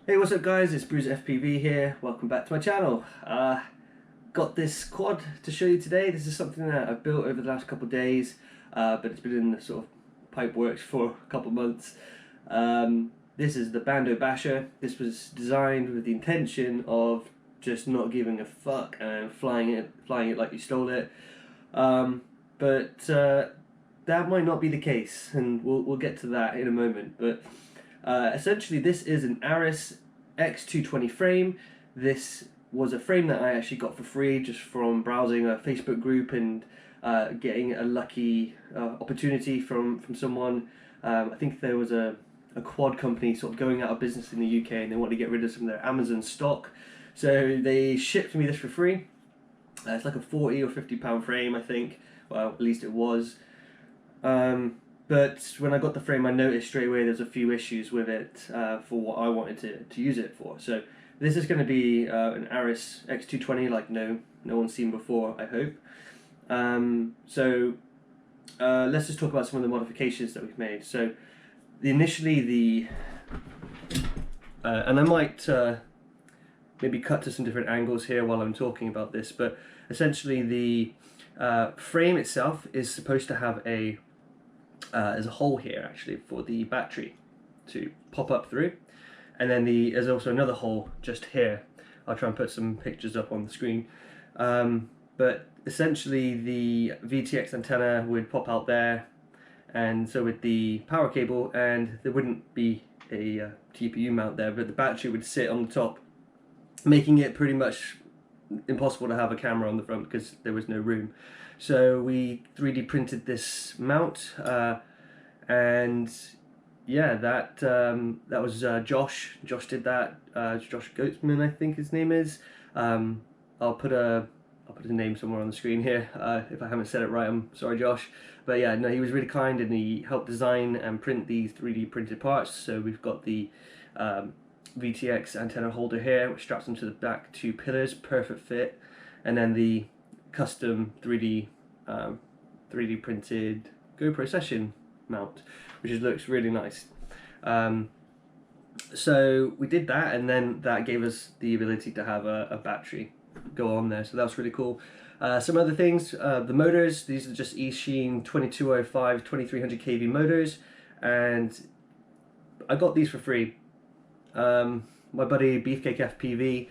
Hey, what's up guys, it's Brewzer FPV here, welcome back to my channel. Got this quad to show you today. This is something that I've built over the last couple of days, but it's been in the sort of pipe works for a couple of months. This is the Bando Basher. This was designed with the intention of just not giving a fuck and flying it like you stole it. But that might not be the case, and we'll get to that in a moment. But essentially, this is an Arris X220 frame. This was a frame that I actually got for free just from browsing a Facebook group and getting a lucky opportunity from someone. I think there was a quad company sort of going out of business in the UK and they wanted to get rid of some of their Amazon stock. So they shipped me this for free. It's like a 40 or 50 pound frame, I think. Well, at least it was. But when I got the frame, I noticed straight away there's a few issues with it for what I wanted to use it for. So this is going to be an Arris X220 like no one's seen before, I hope. Let's just talk about some of the modifications that we've made. So initially and I might maybe cut to some different angles here while I'm talking about this, but essentially the frame itself is supposed to have there's a hole here actually for the battery to pop up through, and then there's also another hole just here. I'll try and put some pictures up on the screen, but essentially the VTX antenna would pop out there, and so would the power cable, and there wouldn't be a TPU mount there, but the battery would sit on the top, making it pretty much impossible to have a camera on the front because there was no room. So we 3D printed this mount, and yeah, that was Josh. Josh did that. Josh Goatsman, I think his name is. I'll put his name somewhere on the screen here. If I haven't said it right, I'm sorry, Josh. But yeah, no, he was really kind and he helped design and print these 3D printed parts. So we've got the VTX antenna holder here, which straps onto the back two pillars, perfect fit, and then the custom 3D printed GoPro session mount, which looks really nice. So we did that, and then that gave us the ability to have a battery go on there, so that was really cool. Some other things, the motors, these are just Eachine 2205 2300 kV motors, and I got these for free. My buddy Beefcake FPV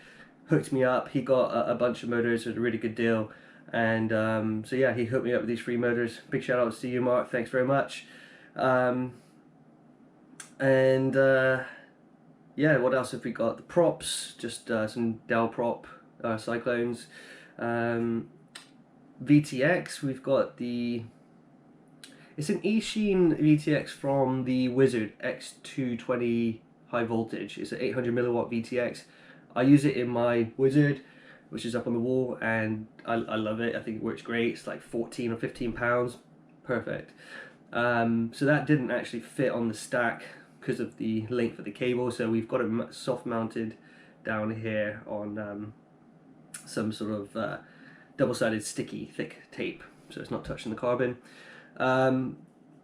hooked me up. He got a bunch of motors at a really good deal, and so yeah, he hooked me up with these free motors. Big shout out to you, Mark, thanks very much. Yeah, what else have we got? The props, just some Dell prop Cyclones. VTX, we've got it's an Eachine VTX from the Wizard X220 high voltage. It's an 800 milliwatt VTX. I use it in my Wizard, which is up on the wall, and I love it. I think it works great. It's like 14 or 15 pounds, perfect. So that didn't actually fit on the stack because of the length of the cable, so we've got it soft mounted down here on some sort of double-sided sticky thick tape, so it's not touching the carbon.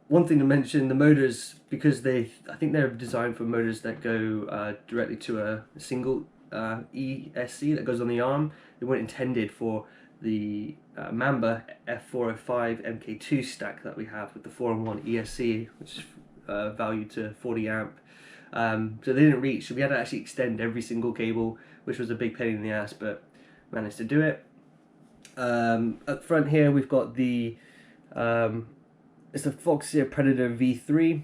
One thing to mention, the motors, because I think they're designed for motors that go directly to a single ESC that goes on the arm. They weren't intended for the Mamba F405 MK2 stack that we have with the 4-in-1 ESC, which is valued to 40 amp. So they didn't reach, so we had to actually extend every single cable, which was a big pain in the ass, but managed to do it. Up front here we've got the it's a Foxeer Predator V3.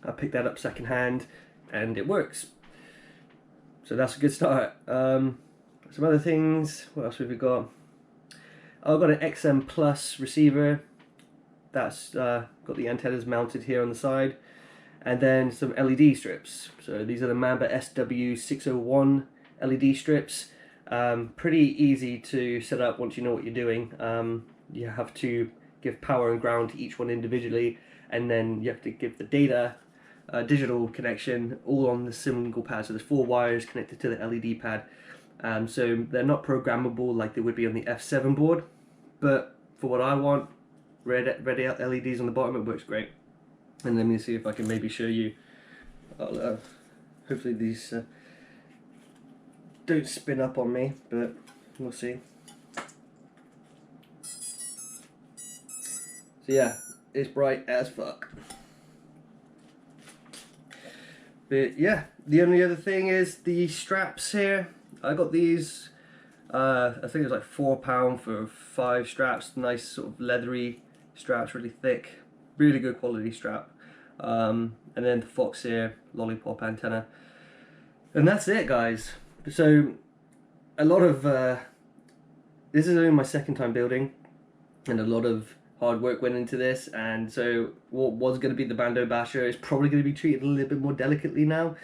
I picked that up secondhand and it works, so that's a good start. Some other things, what else have we got? I've got an XM Plus receiver that's got the antennas mounted here on the side, and then some LED strips. So these are the Mamba SW601 LED strips. Pretty easy to set up once you know what you're doing. You have to give power and ground to each one individually, and then you have to give the data digital connection all on the single pad. So there's 4 wires connected to the LED pad. So they're not programmable like they would be on the F7 board, but for what I want, red LEDs on the bottom, it works great. And let me see if I can maybe show you. Hopefully these don't spin up on me, but we'll see. So yeah, it's bright as fuck. But yeah, the only other thing is the straps here. I got these, I think it was like £4 for 5 straps. Nice sort of leathery straps, really thick, really good quality strap. And then the Fox here, lollipop antenna. And that's it, guys. So a lot of, this is only my second time building, and a lot of hard work went into this, and so what was going to be the Bando Basher is probably going to be treated a little bit more delicately now.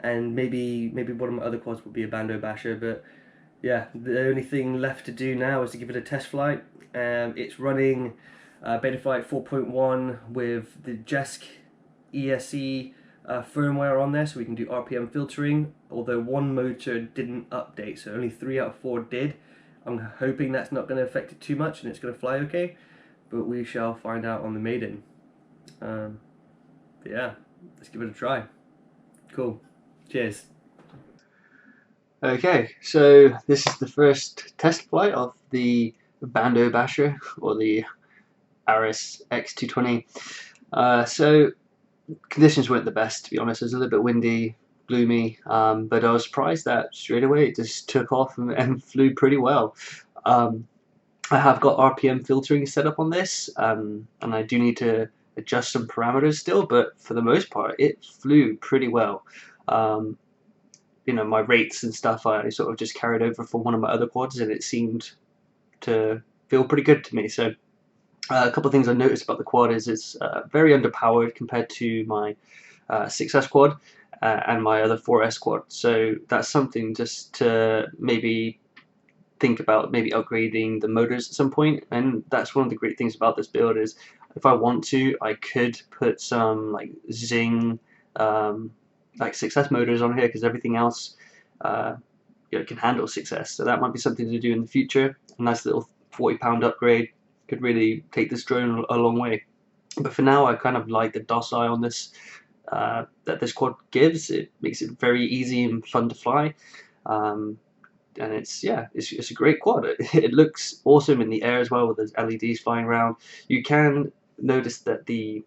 And maybe one of my other quads will be a Bando Basher, but yeah, the only thing left to do now is to give it a test flight. It's running Betaflight 4.1 with the JESC ESE firmware on there, so we can do RPM filtering, although one motor didn't update, so only 3 out of 4 did. I'm hoping that's not going to affect it too much and it's going to fly okay, but we shall find out on the maiden. But yeah, let's give it a try. Cool. Cheers. Okay, so this is the first test flight of the Bando Basher, or the Arris X220. So conditions weren't the best, to be honest. It was a little bit windy, gloomy, but I was surprised that straight away it just took off and flew pretty well. I have got RPM filtering set up on this, and I do need to adjust some parameters still, but for the most part it flew pretty well. You know, my rates and stuff I sort of just carried over from one of my other quads, and it seemed to feel pretty good to me. So a couple of things I noticed about the quad is it's very underpowered compared to my 6S quad and my other 4S quad. So that's something just to maybe think about, maybe upgrading the motors at some point. And that's one of the great things about this build is if I want to, I could put some like Zing like 6S motors on here, because everything else you know, can handle 6S. So that might be something to do in the future. A nice little £40 upgrade could really take this drone a long way. But for now, I kind of like the docile on this that this quad gives. It makes it very easy and fun to fly. And it's a great quad. It looks awesome in the air as well, with those LEDs flying around. You can notice that the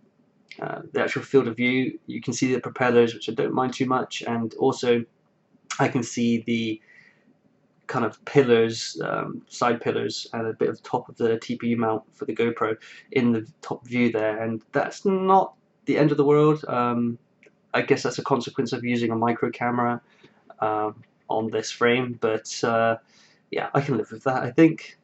actual field of view, you can see the propellers, which I don't mind too much, and also I can see the kind of pillars, side pillars, and a bit of top of the TPU mount for the GoPro in the top view there, and that's not the end of the world. I guess that's a consequence of using a micro camera on this frame, but yeah, I can live with that, I think.